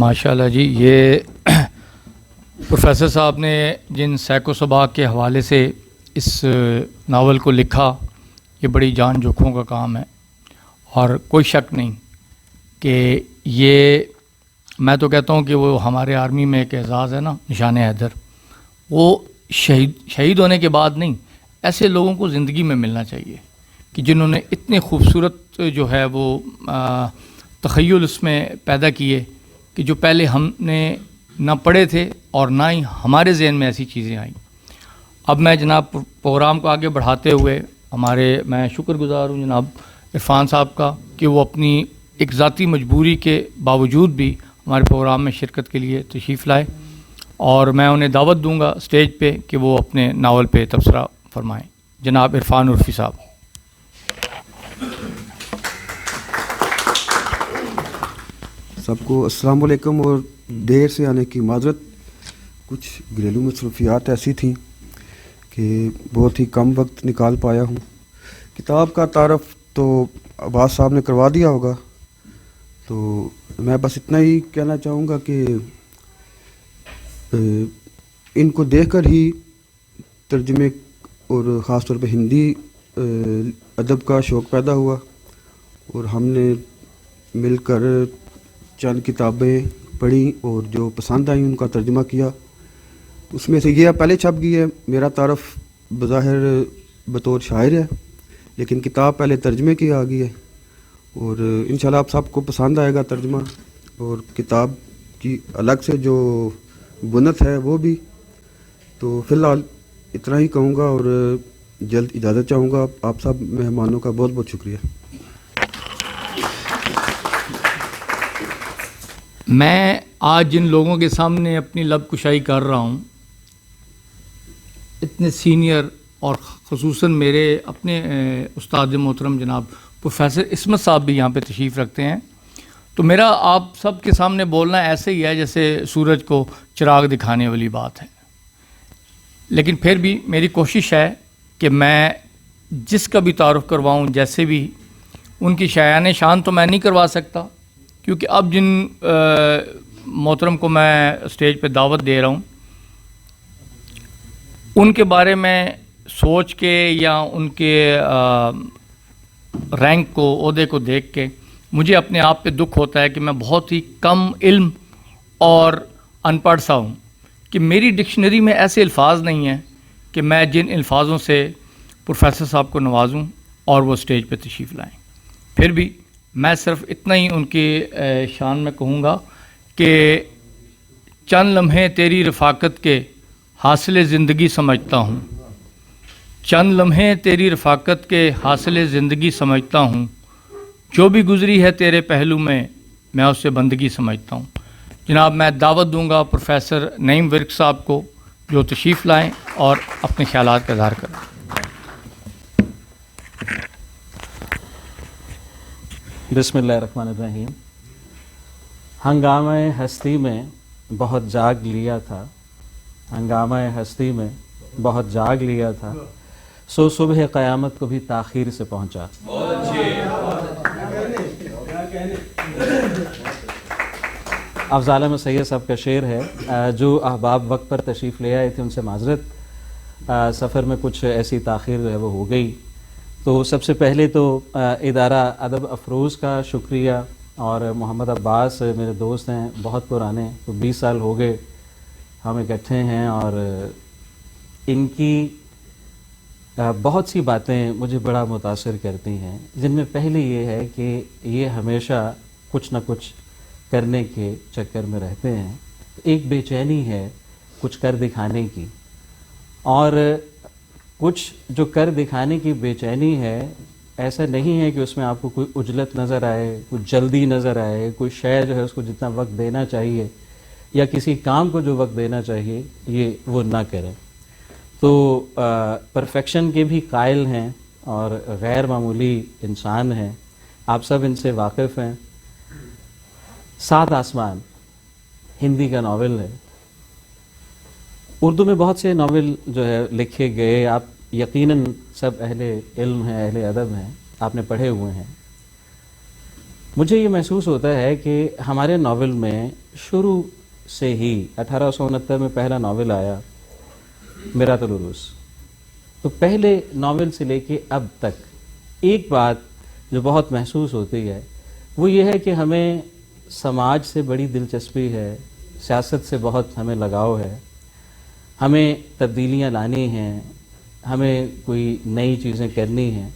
ماشاءاللہ جی، یہ پروفیسر صاحب نے جن سیک و سباق کے حوالے سے اس ناول کو لکھا، یہ بڑی جان جوکھوں کا کام ہے، اور کوئی شک نہیں کہ یہ، میں تو کہتا ہوں کہ وہ ہمارے آرمی میں ایک اعزاز ہے نا، نشان حیدر، وہ شہید ہونے کے بعد نہیں، ایسے لوگوں کو زندگی میں ملنا چاہیے کہ جنہوں نے اتنے خوبصورت جو ہے وہ تخیل اس میں پیدا کیے کہ جو پہلے ہم نے نہ پڑھے تھے اور نہ ہی ہمارے ذہن میں ایسی چیزیں آئیں۔ اب میں جناب پروگرام کو آگے بڑھاتے ہوئے میں شکر گزار ہوں جناب عرفان صاحب کا کہ وہ اپنی ایک ذاتی مجبوری کے باوجود بھی ہمارے پروگرام میں شرکت کے لیے تشریف لائے، اور میں انہیں دعوت دوں گا اسٹیج پہ کہ وہ اپنے ناول پہ تبصرہ فرمائیں۔ جناب عرفان عرفی صاحب۔ سب کو السلام علیکم، اور دیر سے آنے کی معذرت، کچھ گھریلو مصروفیات ایسی تھیں کہ بہت ہی کم وقت نکال پایا ہوں۔ کتاب کا تعارف تو عباس صاحب نے کروا دیا ہوگا، تو میں بس اتنا ہی کہنا چاہوں گا کہ ان کو دیکھ کر ہی ترجمے اور خاص طور پہ ہندی ادب کا شوق پیدا ہوا، اور ہم نے مل کر چند کتابیں پڑھی اور جو پسند آئیں ان کا ترجمہ کیا۔ اس میں سے یہ پہلے چھپ گئی ہے، میرا تعارف بظاہر بطور شاعر ہے، لیکن کتاب پہلے ترجمے کی آ گئی ہے، اور انشاءاللہ آپ سب کو پسند آئے گا ترجمہ، اور کتاب کی الگ سے جو بنت ہے وہ بھی۔ تو فی الحال اتنا ہی کہوں گا، اور جلد اجازت چاہوں گا۔ آپ سب مہمانوں کا بہت بہت شکریہ۔ میں آج جن لوگوں کے سامنے اپنی لب کشائی کر رہا ہوں، اتنے سینئر، اور خصوصاً میرے اپنے استاد محترم جناب پروفیسر عصمت صاحب بھی یہاں پہ تشریف رکھتے ہیں، تو میرا آپ سب کے سامنے بولنا ایسے ہی ہے جیسے سورج کو چراغ دکھانے والی بات ہے، لیکن پھر بھی میری کوشش ہے کہ میں جس کا بھی تعارف کرواؤں، جیسے بھی، ان کی شایان شان تو میں نہیں کروا سکتا، کیونکہ اب جن محترم کو میں اسٹیج پہ دعوت دے رہا ہوں ان کے بارے میں سوچ کے یا ان کے رینک کو، عہدے کو دیکھ کے مجھے اپنے آپ پہ دکھ ہوتا ہے کہ میں بہت ہی کم علم اور ان پڑھ سا ہوں، کہ میری ڈکشنری میں ایسے الفاظ نہیں ہیں کہ میں جن الفاظوں سے پروفیسر صاحب کو نوازوں اور وہ اسٹیج پہ تشریف لائیں۔ پھر بھی میں صرف اتنا ہی ان کی شان میں کہوں گا کہ چند لمحے تیری رفاقت کے حاصل زندگی سمجھتا ہوں، چند لمحے تیری رفاقت کے حاصل زندگی سمجھتا ہوں، جو بھی گزری ہے تیرے پہلو میں اسے بندگی سمجھتا ہوں۔ جناب میں دعوت دوں گا پروفیسر نعیم ورک صاحب کو جو تشریف لائیں اور اپنے خیالات کا اظہار کریں۔ بسم اللہ الرحمن الرحیم۔ ہنگامہ ہستی میں بہت جاگ لیا تھا، ہنگامہ ہستی میں بہت جاگ لیا تھا، سو صبح قیامت کو بھی تاخیر سے پہنچا۔ افضال احمد سید صاحب کا شعر ہے۔ جو احباب وقت پر تشریف لے آئے تھے ان سے معذرت، سفر میں کچھ ایسی تاخیر جو ہے وہ ہو گئی۔ تو سب سے پہلے تو ادارہ ادب افروز کا شکریہ، اور محمد عباس میرے دوست ہیں بہت پرانے، تو 20 سال ہو گئے ہم اکٹھے ہیں، اور ان کی بہت سی باتیں مجھے بڑا متاثر کرتی ہیں، جن میں پہلی یہ ہے کہ یہ ہمیشہ کچھ نہ کچھ کرنے کے چکر میں رہتے ہیں، ایک بے چینی ہے کچھ کر دکھانے کی، اور کچھ جو کر دکھانے کی بے چینی ہے ایسا نہیں ہے کہ اس میں آپ کو کوئی عجلت نظر آئے، کوئی جلدی نظر آئے، کوئی شے جو ہے اس کو جتنا وقت دینا چاہیے یا کسی کام کو جو وقت دینا چاہیے یہ وہ نہ کریں۔ تو پرفیکشن کے بھی قائل ہیں اور غیر معمولی انسان ہیں، آپ سب ان سے واقف ہیں۔ 7 آسمان ہندی کا ناول ہے، اردو میں بہت سے ناول جو ہے لکھے گئے، آپ یقیناً سب اہل علم ہیں، اہل ادب ہیں، آپ نے پڑھے ہوئے ہیں۔ مجھے یہ محسوس ہوتا ہے کہ ہمارے ناول میں شروع سے ہی 1869 میں پہلا ناول آیا میرات العروس، تو پہلے ناول سے لے کے اب تک ایک بات جو بہت محسوس ہوتی ہے وہ یہ ہے کہ ہمیں سماج سے بڑی دلچسپی ہے، سیاست سے بہت ہمیں لگاؤ ہے، ہمیں تبدیلیاں لانی ہیں، ہمیں کوئی نئی چیزیں کرنی ہیں.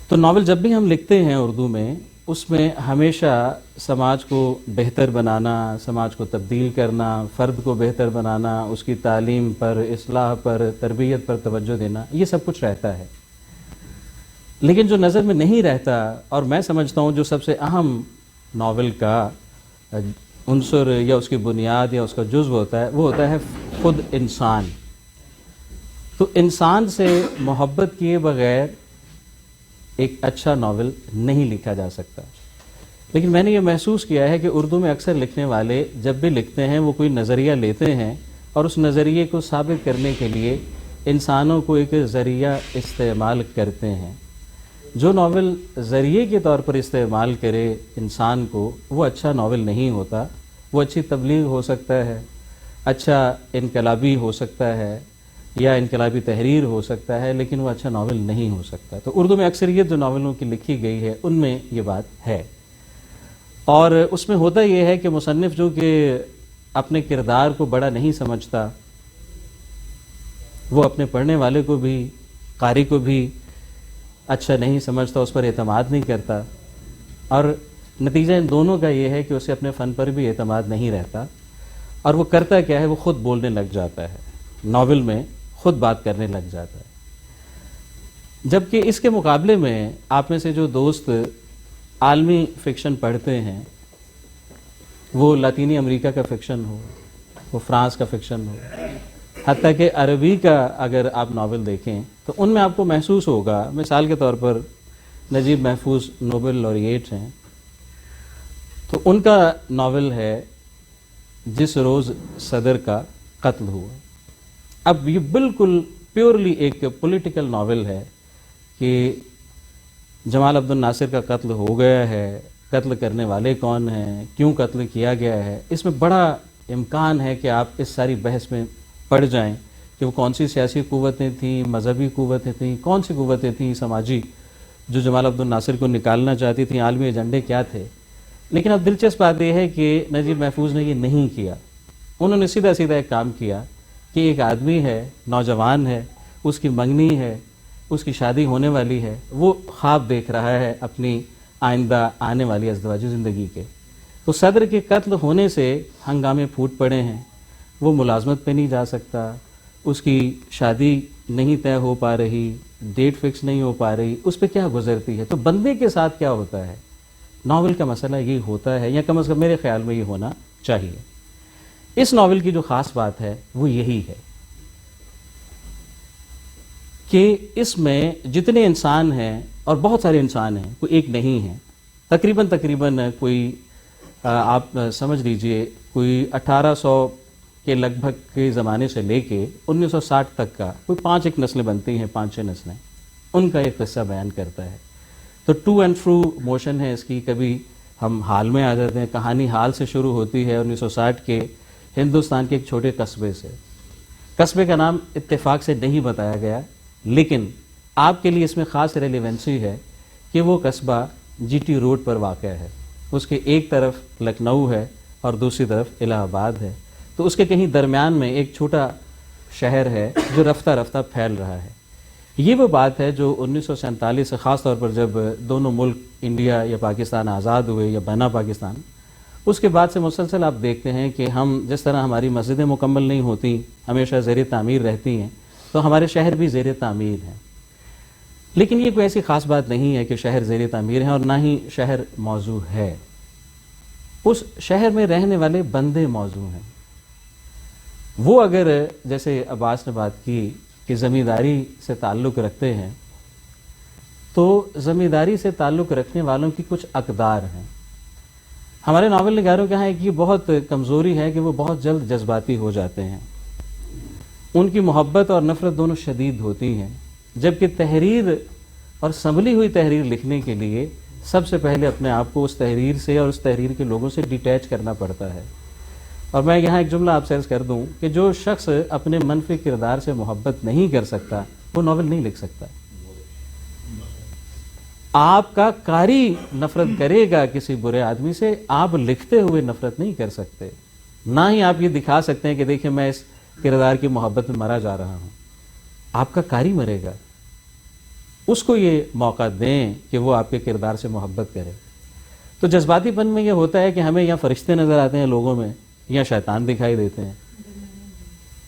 تو ناول جب بھی ہم لکھتے ہیں اردو میں، اس میں ہمیشہ سماج کو بہتر بنانا، سماج کو تبدیل کرنا، فرد کو بہتر بنانا، اس کی تعلیم پر، اصلاح پر، تربیت پر توجہ دینا، یہ سب کچھ رہتا ہے. لیکن جو نظر میں نہیں رہتا، اور میں سمجھتا ہوں جو سب سے اہم ناول کا عنصر یا اس کی بنیاد یا اس کا جزو ہوتا ہے، وہ ہوتا ہے خود انسان. تو انسان سے محبت کیے بغیر ایک اچھا ناول نہیں لکھا جا سکتا. لیکن میں نے یہ محسوس کیا ہے کہ اردو میں اکثر لکھنے والے جب بھی لکھتے ہیں وہ کوئی نظریہ لیتے ہیں اور اس نظریے کو ثابت کرنے کے لیے انسانوں کو ایک ذریعہ استعمال کرتے ہیں. جو ناول ذریعے کے طور پر استعمال کرے انسان کو، وہ اچھا ناول نہیں ہوتا. وہ اچھی تبلیغ ہو سکتا ہے، اچھا انقلابی ہو سکتا ہے یا انقلابی تحریر ہو سکتا ہے، لیکن وہ اچھا ناول نہیں ہو سکتا. تو اردو میں اکثریت جو ناولوں کی لکھی گئی ہے ان میں یہ بات ہے. اور اس میں ہوتا یہ ہے کہ مصنف جو کہ اپنے کردار کو بڑا نہیں سمجھتا، وہ اپنے پڑھنے والے کو بھی، قاری کو بھی اچھا نہیں سمجھتا، اس پر اعتماد نہیں کرتا، اور نتیجہ ان دونوں کا یہ ہے کہ اسے اپنے فن پر بھی اعتماد نہیں رہتا. اور وہ کرتا کیا ہے، وہ خود بولنے لگ جاتا ہے، ناول میں خود بات کرنے لگ جاتا ہے. جبکہ اس کے مقابلے میں آپ میں سے جو دوست عالمی فکشن پڑھتے ہیں، وہ لاطینی امریکہ کا فکشن ہو، وہ فرانس کا فکشن ہو، حتیٰ کہ عربی کا اگر آپ ناول دیکھیں تو ان میں آپ کو محسوس ہوگا، مثال کے طور پر نجیب محفوظ نوبل laureate ہیں، تو ان کا ناول ہے جس روز صدر کا قتل ہوا. اب یہ بالکل پیورلی ایک پولیٹیکل ناول ہے کہ جمال عبد الناصر کا قتل ہو گیا ہے، قتل کرنے والے کون ہیں، کیوں قتل کیا گیا ہے. اس میں بڑا امکان ہے کہ آپ اس ساری بحث میں پڑ جائیں کہ وہ کون سی سیاسی قوتیں تھیں، مذہبی قوتیں تھیں، کون سی قوتیں تھیں سماجی جو جمال عبد الناصر کو نکالنا چاہتی تھیں، عالمی ایجنڈے کیا تھے. لیکن اب دلچسپ بات یہ ہے کہ نجیب محفوظ نے یہ نہیں کیا. انہوں نے سیدھا سیدھا ایک کام کیا کہ ایک آدمی ہے، نوجوان ہے، اس کی منگنی ہے، اس کی شادی ہونے والی ہے، وہ خواب دیکھ رہا ہے اپنی آئندہ آنے والی ازدواجی زندگی کے. تو صدر کے قتل ہونے سے ہنگامے پھوٹ پڑے ہیں، وہ ملازمت پہ نہیں جا سکتا، اس کی شادی نہیں طے ہو پا رہی، ڈیٹ فکس نہیں ہو پا رہی، اس پہ کیا گزرتی ہے. تو بندے کے ساتھ کیا ہوتا ہے، ناول کا مسئلہ یہ ہوتا ہے، یا کم از کم میرے خیال میں یہ ہونا چاہیے. اس ناول کی جو خاص بات ہے وہ یہی ہے کہ اس میں جتنے انسان ہیں، اور بہت سارے انسان ہیں، کوئی ایک نہیں ہے، تقریباً کوئی آپ سمجھ لیجئے کوئی 1800 کے لگ بھگ کے زمانے سے لے کے 1960 تک کا کوئی 5 نسلیں بنتی ہیں، 5-6 نسلیں، ان کا ایک قصہ بیان کرتا ہے. تو ٹو اینڈ فرو موشن ہے اس کی. کبھی ہم حال میں آ جاتے ہیں، کہانی حال سے شروع ہوتی ہے 1960 کے ہندوستان کے ایک چھوٹے قصبے سے. قصبے کا نام اتفاق سے نہیں بتایا گیا، لیکن آپ کے لیے اس میں خاص ریلیونسی ہے کہ وہ قصبہ جی ٹی روڈ پر واقع ہے. اس کے ایک طرف لکھنؤ ہے اور دوسری طرف الہ آباد ہے. تو اس کے کہیں درمیان میں ایک چھوٹا شہر ہے جو رفتہ رفتہ پھیل رہا ہے. یہ وہ بات ہے جو 1947 سے، خاص طور پر جب دونوں ملک انڈیا یا پاکستان آزاد ہوئے یا بنا پاکستان، اس کے بعد سے مسلسل آپ دیکھتے ہیں کہ ہم جس طرح ہماری مسجدیں مکمل نہیں ہوتی، ہمیشہ زیر تعمیر رہتی ہیں، تو ہمارے شہر بھی زیر تعمیر ہیں. لیکن یہ کوئی ایسی خاص بات نہیں ہے کہ شہر زیر تعمیر ہیں، اور نہ ہی شہر موضوع ہے. اس شہر میں رہنے والے بندے موضوع ہیں. وہ اگر جیسے عباس نے بات کی کہ زمینداری سے تعلق رکھتے ہیں، تو زمینداری سے تعلق رکھنے والوں کی کچھ اقدار ہیں. ہمارے ناول نگاروں کے ہاں ایک یہ بہت کمزوری ہے کہ وہ بہت جلد جذباتی ہو جاتے ہیں. ان کی محبت اور نفرت دونوں شدید ہوتی ہیں، جبکہ تحریر اور سنبھلی ہوئی تحریر لکھنے کے لیے سب سے پہلے اپنے آپ کو اس تحریر سے اور اس تحریر کے لوگوں سے ڈیٹیچ کرنا پڑتا ہے. اور میں یہاں ایک جملہ آپ سے عرض کر دوں کہ جو شخص اپنے منفی کردار سے محبت نہیں کر سکتا وہ ناول نہیں لکھ سکتا. آپ کا قاری نفرت کرے گا کسی برے آدمی سے, آپ لکھتے ہوئے نفرت نہیں کر سکتے. نہ ہی آپ یہ دکھا سکتے ہیں کہ دیکھیں میں اس کردار کی محبت میں مرا جا رہا ہوں. آپ کا قاری مرے گا, اس کو یہ موقع دیں کہ وہ آپ کے کردار سے محبت کرے. تو جذباتی پن میں یہ ہوتا ہے کہ ہمیں یا فرشتے نظر آتے ہیں لوگوں میں یا شیطان دکھائی دیتے ہیں.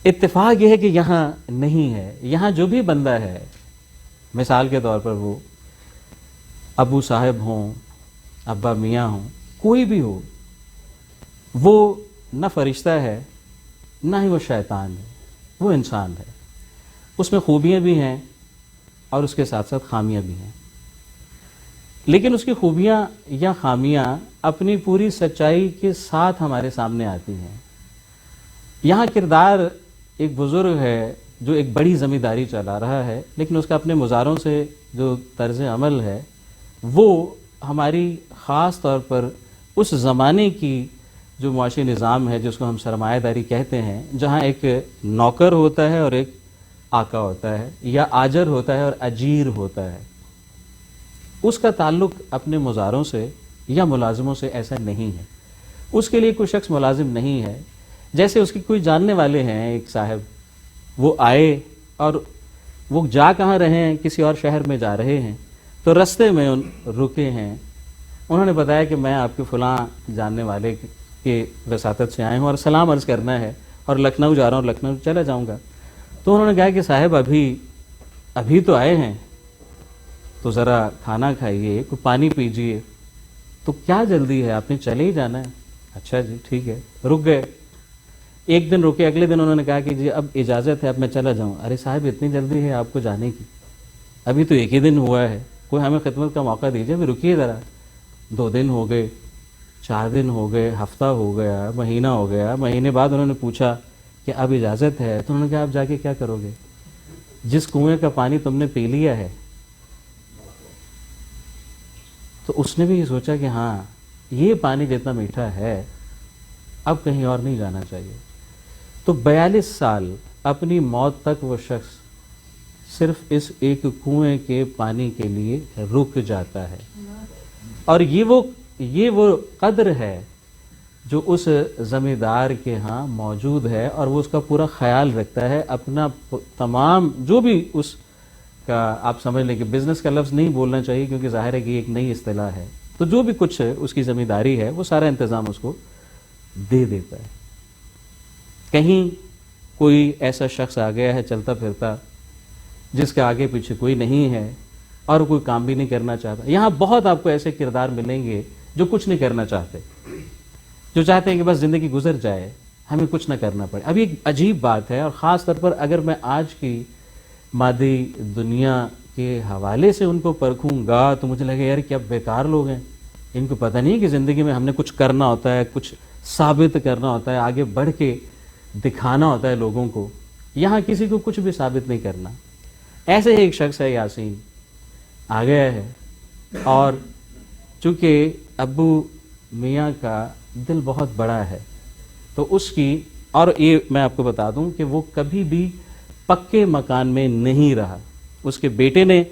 اتفاق یہ ہے کہ یہاں نہیں ہے. یہاں جو بھی بندہ ہے, مثال کے طور پر وہ ابو صاحب ہوں, ابا میاں ہوں, کوئی بھی ہو, وہ نہ فرشتہ ہے نہ ہی وہ شیطان ہے, وہ انسان ہے. اس میں خوبیاں بھی ہیں اور اس کے ساتھ ساتھ خامیاں بھی ہیں. لیکن اس کی خوبیاں یا خامیاں اپنی پوری سچائی کے ساتھ ہمارے سامنے آتی ہیں. یہاں کردار ایک بزرگ ہے جو ایک بڑی ذمہ داری چلا رہا ہے, لیکن اس کا اپنے مزاروں سے جو طرز عمل ہے وہ ہماری خاص طور پر اس زمانے کی جو معاشی نظام ہے جس کو ہم سرمایہ داری کہتے ہیں, جہاں ایک نوکر ہوتا ہے اور ایک آقا ہوتا ہے, یا آجر ہوتا ہے اور اجیر ہوتا ہے, اس کا تعلق اپنے مزاروں سے یا ملازموں سے ایسا نہیں ہے. اس کے لیے کوئی شخص ملازم نہیں ہے. جیسے اس کے کوئی جاننے والے ہیں, ایک صاحب, وہ آئے اور وہ جا کہاں رہے ہیں, کسی اور شہر میں جا رہے ہیں, تو رستے میں رکے ہیں. انہوں نے بتایا کہ میں آپ کے فلاں جاننے والے کے وساطت سے آئے ہوں اور سلام عرض کرنا ہے اور لکھنؤ جا رہا ہوں, لکھنؤ چلا جاؤں گا. تو انہوں نے کہا کہ صاحب ابھی تو آئے ہیں, تو ذرا کھانا کھائیے, کوئی پانی پیجیے. تو کیا جلدی ہے, آپ نے چلے ہی جانا ہے. اچھا جی ٹھیک ہے. رک گئے, ایک دن رکے, اگلے دن انہوں نے کہا کہ جی اب اجازت ہے, اب میں چلا جاؤں. ارے صاحب اتنی جلدی ہے آپ کو جانے کی, ابھی تو ایک ہی دن ہوا ہے, کوئی ہمیں خدمت کا موقع دیجیے, ابھی رکیے ذرا. 2 دن ہو گئے, 4 دن ہو گئے, ہفتہ ہو گیا, مہینہ ہو گیا. مہینے بعد انہوں نے پوچھا کہ اب اجازت ہے, تو انہوں نے کہا آپ جا کے کیا کرو گے, جس کنویں کا پانی تم نے پی لیا ہے. تو اس نے بھی یہ سوچا کہ ہاں یہ پانی جتنا میٹھا ہے اب کہیں اور نہیں جانا چاہیے. تو 42 سال اپنی موت تک وہ شخص صرف اس ایک کنویں کے پانی کے لیے رک جاتا ہے. اور یہ وہ قدر ہے جو اس ذمہ دار کے ہاں موجود ہے, اور وہ اس کا پورا خیال رکھتا ہے. اپنا تمام جو بھی اس کا, آپ سمجھ لیں کہ بزنس کا لفظ نہیں بولنا چاہیے کیونکہ ظاہر ہے کہ ایک نئی اصطلاح ہے, تو جو بھی کچھ اس کی ذمہ داری ہے وہ سارا انتظام اس کو دے دیتا ہے. کہیں کوئی ایسا شخص آ گیا ہے چلتا پھرتا جس کے آگے پیچھے کوئی نہیں ہے اور کوئی کام بھی نہیں کرنا چاہتا. یہاں بہت آپ کو ایسے کردار ملیں گے جو کچھ نہیں کرنا چاہتے, جو چاہتے ہیں کہ بس زندگی گزر جائے, ہمیں کچھ نہ کرنا پڑے. اب ایک عجیب بات ہے, اور خاص طور پر اگر میں آج کی مادی دنیا کے حوالے سے ان کو پرکھوں گا تو مجھے لگے یار کیا بیکار لوگ ہیں, ان کو پتہ نہیں کہ زندگی میں ہم نے کچھ کرنا ہوتا ہے, کچھ ثابت کرنا ہوتا ہے, آگے بڑھ کے دکھانا ہوتا ہے لوگوں کو. یہاں کسی کو کچھ بھی ثابت نہیں کرنا. ایسے ہی ایک شخص ہے یاسین, آ گیا ہے, اور چونکہ ابو میاں کا دل بہت بڑا ہے تو اس کی, اور یہ میں آپ کو بتا دوں کہ وہ کبھی بھی پکے مکان میں نہیں رہا. اس کے بیٹے نے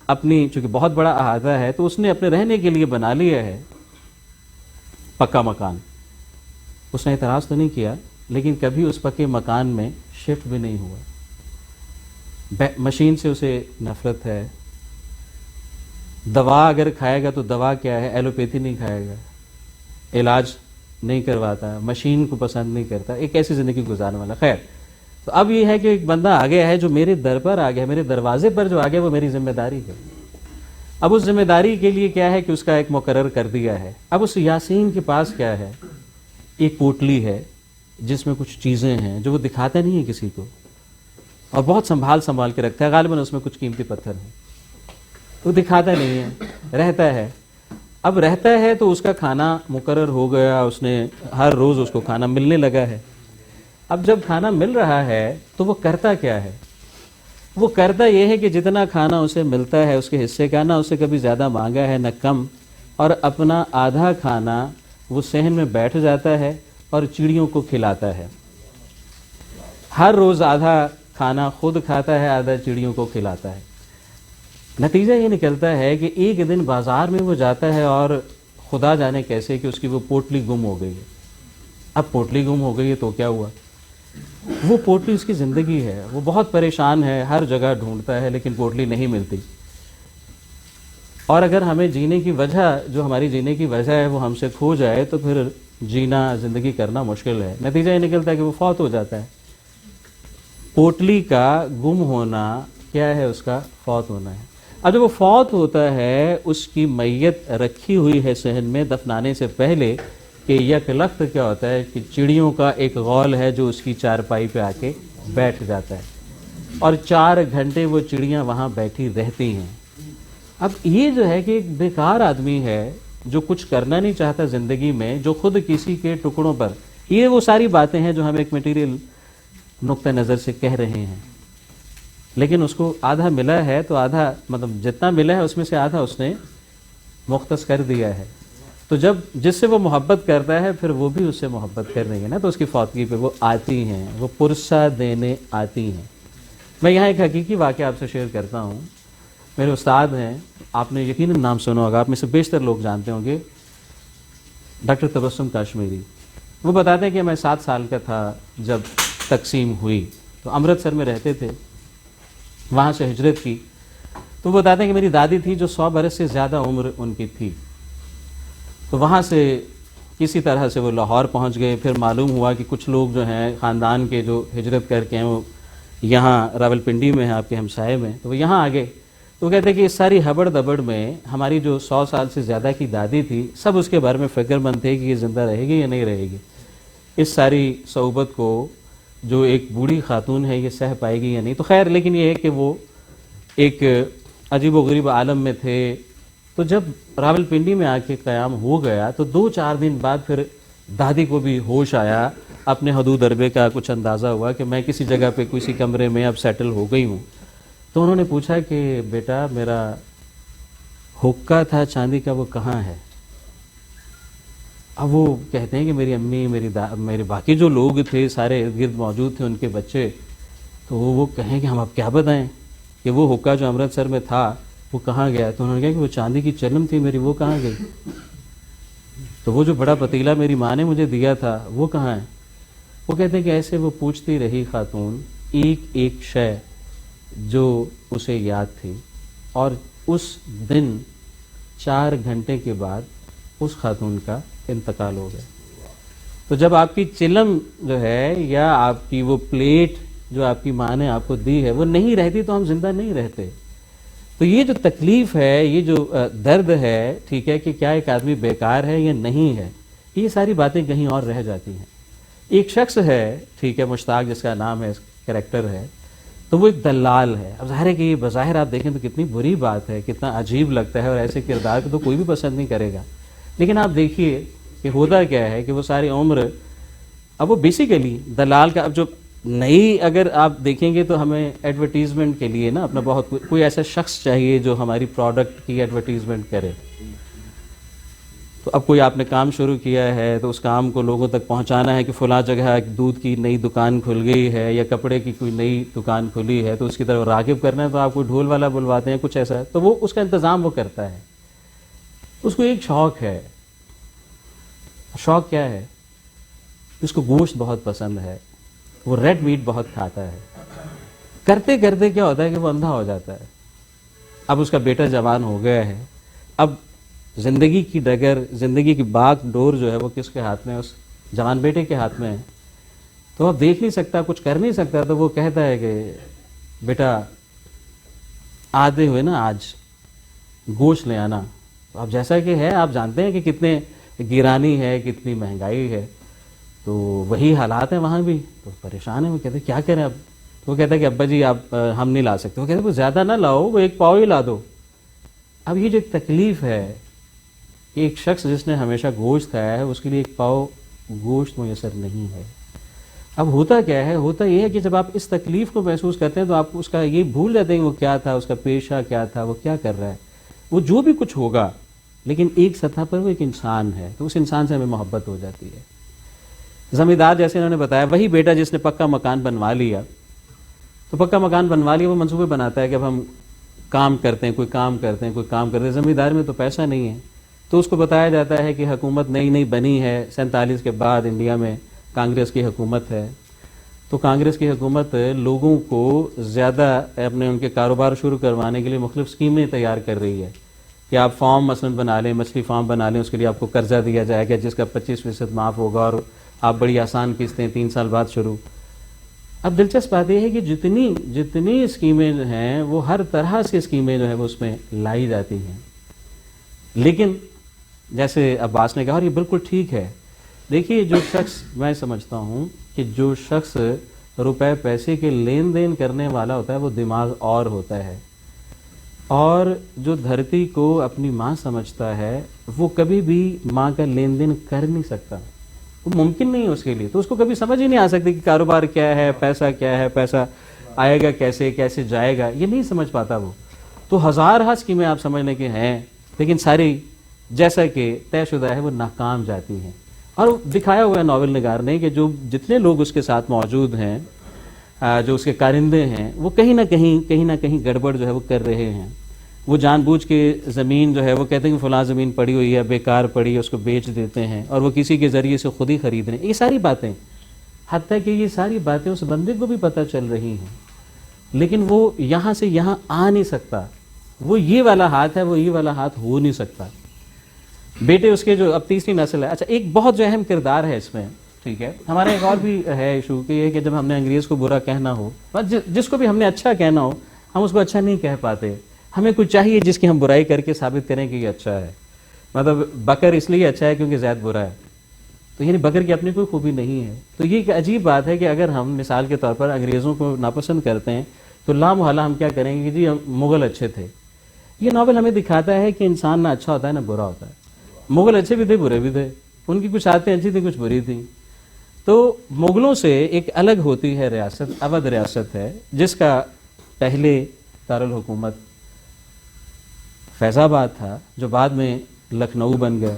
اپنی, چونکہ بہت بڑا احاطہ ہے تو اس نے اپنے رہنے کے لیے بنا لیا ہے پکا مکان. اس نے اعتراض تو نہیں کیا, لیکن کبھی اس پکے مکان میں شفٹ بھی نہیں ہوا. مشین سے اسے نفرت ہے. دوا اگر کھائے گا تو دوا کیا ہے, ایلوپیتھی نہیں کھائے گا, علاج نہیں کرواتا, مشین کو پسند نہیں کرتا, ایک ایسی زندگی گزارنے والا. خیر, تو اب یہ ہے کہ ایک بندہ آ گیا ہے جو میرے در پر آ گیا, میرے دروازے پر جو آ گیا وہ میری ذمہ داری ہے. اب اس ذمہ داری کے لیے کیا ہے کہ اس کا ایک مقرر کر دیا ہے. اب اس یاسین کے پاس کیا ہے, ایک پوٹلی ہے جس میں کچھ چیزیں ہیں جو وہ دکھاتا نہیں ہے کسی کو, اور بہت سنبھال کے رکھتا ہے. غالباً اس میں کچھ قیمتی پتھر ہیں, وہ دکھاتا نہیں ہے, رہتا ہے. اب رہتا ہے تو اس کا کھانا مقرر ہو گیا, اس نے ہر روز اس کو کھانا ملنے لگا ہے. اب جب کھانا مل رہا ہے تو وہ کرتا کیا ہے, وہ کرتا یہ ہے کہ جتنا کھانا اسے ملتا ہے اس کے حصے کا، نہ اسے کبھی زیادہ مانگا ہے نہ کم، اور اپنا آدھا کھانا وہ صحن میں بیٹھ جاتا ہے اور چڑیوں کو کھلاتا ہے. ہر روز آدھا کھانا خود کھاتا ہے، آدھا چڑیوں کو کھلاتا ہے. نتیجہ یہ نکلتا ہے کہ ایک دن بازار میں وہ جاتا ہے اور خدا جانے کیسے کہ اس کی وہ پوٹلی گم ہو گئی ہے. اب پوٹلی گم ہو گئی ہے تو کیا ہوا؟ وہ پوٹلی اس کی زندگی ہے. وہ بہت پریشان ہے، ہر جگہ ڈھونڈتا ہے لیکن پوٹلی نہیں ملتی. اور اگر ہمیں جینے کی وجہ، جو ہماری جینے کی وجہ ہے، وہ ہم سے کھو جائے تو پھر جینا، زندگی کرنا مشکل ہے. نتیجہ یہ نکلتا ہے کہ وہ فوت ہو جاتا ہے. پوٹلی کا گم ہونا کیا ہے؟ اس کا فوت ہونا ہے. اب جب وہ فوت ہوتا ہے، اس کی میت رکھی ہوئی ہے صحن میں دفنانے سے پہلے، کہ یک لخت کیا ہوتا ہے کہ چڑیوں کا ایک غول ہے جو اس کی چارپائی پہ آ کے بیٹھ جاتا ہے، اور 4 گھنٹے وہ چڑیاں وہاں بیٹھی رہتی ہیں. اب یہ جو ہے کہ ایک بیکار آدمی ہے جو کچھ کرنا نہیں چاہتا زندگی میں، جو خود کسی کے ٹکڑوں پر، یہ وہ ساری باتیں ہیں جو ہم ایک میٹیریل نقطہ نظر سے کہہ رہے ہیں. لیکن اس کو آدھا ملا ہے تو آدھا، مطلب جتنا ملا ہے اس میں سے آدھا اس نے مختص کر دیا ہے. تو جب جس سے وہ محبت کرتا ہے پھر وہ بھی اس سے محبت کر رہی ہے نا، تو اس کی فوتگی پہ وہ آتی ہیں، وہ پرسہ دینے آتی ہیں. میں یہاں ایک حقیقی واقعہ آپ سے شیئر کرتا ہوں. میرے استاد ہیں، آپ نے یقیناً نام سنا ہوگا، آپ میں سے بیشتر لوگ جانتے ہوں گے، ڈاکٹر تبسم کاشمیری. وہ بتاتے ہیں کہ میں 7 سال کا تھا جب تقسیم ہوئی، تو امرتسر میں رہتے تھے، وہاں سے ہجرت کی. تو وہ بتاتے ہیں کہ میری دادی تھی جو 100 برس سے زیادہ عمر ان کی تھی. تو وہاں سے کسی طرح سے وہ لاہور پہنچ گئے. پھر معلوم ہوا کہ کچھ لوگ جو ہیں خاندان کے جو ہجرت کر کے ہیں وہ یہاں راولپنڈی میں ہیں، آپ کے ہمسائے میں، تو وہ یہاں آ گئے. تو وہ کہتے ہیں کہ اس ساری ہبڑ دبڑ میں ہماری جو 100 سال سے زیادہ کی دادی تھی، سب اس کے بارے میں فکر مند تھے کہ یہ زندہ رہے گی یا نہیں رہے گی. اس ساری صعوبت کو جو ایک بوڑھی خاتون ہے یہ سہ پائے گی یا نہیں. تو خیر، لیکن یہ ہے کہ وہ ایک عجیب و غریب عالم میں تھے. تو جب راولپنڈی میں آ کے قیام ہو گیا تو 2-4 دن بعد پھر دادی کو بھی ہوش آیا، اپنے حدود اربے کا کچھ اندازہ ہوا کہ میں کسی جگہ پہ کسی کمرے میں اب سیٹل ہو گئی ہوں. تو انہوں نے پوچھا کہ بیٹا میرا حقہ تھا چاندی کا وہ کہاں ہے؟ اب وہ کہتے ہیں کہ میری امی، میرے باقی جو لوگ تھے سارے ارد گرد موجود تھے ان کے بچے، تو وہ کہیں کہ ہم اب کیا بتائیں کہ وہ حقہ جو امرتسر میں تھا وہ کہاں گیا. تو انہوں نے کہا کہ وہ چاندی کی چلم تھی میری، وہ کہاں گئی؟ تو وہ جو بڑا پتیلا میری ماں نے مجھے دیا تھا وہ کہاں ہے؟ وہ کہتے ہیں کہ ایسے وہ پوچھتی رہی خاتون ایک ایک شے جو اسے یاد تھی. اور اس دن 4 گھنٹے کے بعد اس خاتون کا انتقال ہو گیا. تو جب آپ کی چلم جو ہے یا آپ کی وہ پلیٹ جو آپ کی ماں نے آپ کو دی ہے وہ نہیں رہتی تو ہم زندہ نہیں رہتے. تو یہ جو تکلیف ہے، یہ جو درد ہے، ٹھیک ہے، کہ کیا ایک آدمی بیکار ہے یا نہیں ہے، یہ ساری باتیں کہیں اور رہ جاتی ہیں. ایک شخص ہے، ٹھیک ہے، مشتاق جس کا نام ہے، کریکٹر ہے، تو وہ ایک دلال ہے. اب ظاہر ہے کہ یہ بظاہر آپ دیکھیں تو کتنی بری بات ہے، کتنا عجیب لگتا ہے، اور ایسے کردار کو تو کوئی بھی پسند نہیں کرے گا. لیکن آپ دیکھیے کہ ہوتا کیا ہے کہ وہ ساری عمر، اب وہ بیسیکلی دلال کا، اب جو نئی اگر آپ دیکھیں گے تو ہمیں ایڈورٹیزمنٹ کے لیے نا اپنا بہت کوئی ایسا شخص چاہیے جو ہماری پروڈکٹ کی ایڈورٹیزمنٹ کرے. تو اب کوئی آپ نے کام شروع کیا ہے تو اس کام کو لوگوں تک پہنچانا ہے کہ فلاں جگہ ایک دودھ کی نئی دکان کھل گئی ہے یا کپڑے کی کوئی نئی دکان کھلی ہے، تو اس کی طرف راغب کرنا ہے تو آپ کو ڈھول والا بلواتے ہیں، کچھ ایسا ہے. تو وہ اس کا انتظام وہ کرتا ہے. اس کو ایک شوق ہے. شوق کیا ہے؟ اس کو گوشت بہت پسند ہے، وہ ریڈ میٹ بہت کھاتا ہے. کرتے کرتے کیا ہوتا ہے کہ وہ اندھا ہو جاتا ہے. اب اس کا بیٹا جوان ہو گیا ہے. اب زندگی کی ڈگر، زندگی کی باغ ڈور جو ہے وہ کس کے ہاتھ میں؟ اس جوان بیٹے کے ہاتھ میں ہے. تو اب دیکھ نہیں سکتا، کچھ کر نہیں سکتا. تو وہ کہتا ہے کہ بیٹا آتے ہوئے نا آج گوشت لے آنا. اب جیسا کہ ہے، آپ جانتے ہیں کہ کتنے گرانی ہے، کتنی مہنگائی ہے، تو وہی حالات ہیں وہاں بھی. تو پریشان ہے. وہ کہتے ہیں کیا کریں اب؟ تو وہ کہتا ہے کہ ابا جی آپ ہم نہیں لا سکتے. وہ کہتے ہیں وہ زیادہ نہ لاؤ، وہ 1 پاؤ ہی لا دو. اب یہ جو ایک تکلیف ہے، ایک شخص جس نے ہمیشہ گوشت کھایا ہے اس کے لیے 1 پاؤ گوشت میسر نہیں ہے. اب ہوتا کیا ہے، ہوتا یہ ہے کہ جب آپ اس تکلیف کو محسوس کرتے ہیں تو آپ اس کا یہ بھول جاتے ہیں کہ وہ کیا تھا، اس کا پیشہ کیا تھا، وہ کیا کر رہا ہے، وہ جو بھی کچھ ہوگا، لیکن ایک سطح پر وہ ایک انسان ہے، تو اس انسان سے ہمیں محبت ہو جاتی ہے۔ زمیندار جیسے انہوں نے بتایا، وہی بیٹا جس نے پکا مکان بنوا لیا، تو پکا مکان بنوا لیا، وہ منصوبے بناتا ہے کہ اب ہم کام کرتے ہیں، کوئی کام کرتے ہیں، کوئی کام کرتے ہیں۔ زمیندار میں تو پیسہ نہیں ہے، تو اس کو بتایا جاتا ہے کہ حکومت نئی نئی بنی ہے 47 کے بعد، انڈیا میں کانگریس کی حکومت ہے، تو کانگریس کی حکومت لوگوں کو زیادہ اپنے ان کے کاروبار شروع کروانے کے لیے مختلف اسکیمیں تیار کر رہی ہے کہ آپ فارم مثلا بنا لیں، مچھلی فارم بنا لیں، اس کے لیے آپ کو قرضہ دیا جائے گا جس کا 25% معاف ہوگا، اور آپ بڑی آسان قسطیں 3 سال بعد شروع۔ اب دلچسپ بات یہ ہے کہ جتنی اسکیمیں ہیں وہ ہر طرح سے اسکیمیں جو ہے وہ اس میں لائی جاتی ہیں، لیکن جیسے عباس نے کہا، اور یہ بالکل ٹھیک ہے، دیکھیے جو شخص، میں سمجھتا ہوں کہ جو شخص روپے پیسے کے لین دین کرنے والا ہوتا ہے وہ دماغ اور ہوتا ہے، اور جو دھرتی کو اپنی ماں سمجھتا ہے وہ کبھی بھی ماں کا لین دین کر نہیں سکتا، وہ ممکن نہیں ہے اس کے لیے، تو اس کو کبھی سمجھ ہی نہیں آ سکتی کہ کاروبار کیا ہے، پیسہ کیا ہے، پیسہ آئے گا کیسے، کیسے جائے گا، یہ نہیں سمجھ پاتا وہ۔ تو ہزارہ اسکیمیں آپ سمجھنے کے ہیں، لیکن ساری جیسا کہ طے شدہ ہے وہ ناکام جاتی ہیں۔ اور دکھایا ہوا ہے ناول نگار نے کہ جو جتنے لوگ اس کے ساتھ موجود ہیں، جو اس کے کارندے ہیں، وہ کہیں نہ کہیں گڑبڑ جو ہے وہ کر رہے ہیں۔ وہ جان بوجھ کے زمین جو ہے وہ کہتے ہیں کہ فلاں زمین پڑی ہوئی ہے، بیکار پڑی ہے، اس کو بیچ دیتے ہیں، اور وہ کسی کے ذریعے سے خود ہی خرید رہے ہیں۔ یہ ساری باتیں، حتیٰ کہ یہ ساری باتیں اس بندے کو بھی پتہ چل رہی ہیں، لیکن وہ یہاں سے یہاں آ نہیں سکتا، وہ یہ والا ہاتھ ہے، وہ یہ والا ہاتھ ہو نہیں سکتا۔ بیٹے اس کے جو اب تیسری نسل ہے، اچھا ایک بہت جو اہم کردار ہے اس میں، ٹھیک ہے، ہمارا ایک اور بھی ہے ایشو کہ یہ کہ جب ہم نے انگریز کو برا کہنا ہو، جس کو بھی ہم نے اچھا کہنا ہو، ہم اس کو اچھا نہیں کہہ پاتے، ہمیں کچھ چاہیے جس کی ہم برائی کر کے ثابت کریں کہ یہ اچھا ہے۔ مطلب بکر اس لیے اچھا ہے کیونکہ زید برا ہے، تو یعنی بکر کی اپنی کوئی خوبی نہیں ہے۔ تو یہ ایک عجیب بات ہے کہ اگر ہم مثال کے طور پر انگریزوں کو ناپسند کرتے ہیں تو لامحالہ ہم کیا کریں گے کہ جی مغل اچھے تھے۔ یہ ناول ہمیں دکھاتا ہے کہ انسان نہ اچھا ہوتا ہے نہ برا ہوتا ہے، مغل اچھے بھی تھے، برے بھی تھے، ان کی کچھ عادتیں اچھی تھیں، کچھ بری تھیں۔ تو مغلوں سے ایک الگ ہوتی ہے ریاست، اودھ ریاست ہے، جس کا پہلے دارالحکومت فیض آباد تھا، جو بعد میں لکھنؤ بن گیا۔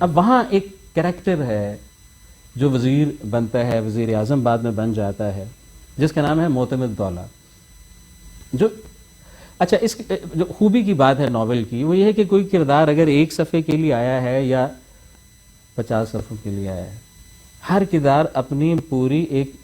اب وہاں ایک کریکٹر ہے جو وزیر بنتا ہے، وزیر اعظم بعد میں بن جاتا ہے، جس کا نام ہے معتمد دولہ۔ جو اچھا اس جو خوبی کی بات ہے ناول کی وہ یہ ہے کہ کوئی کردار اگر ایک صفحے کے لیے آیا ہے یا 50 صفحوں کے لیے آیا ہے، ہر کردار اپنی پوری ایک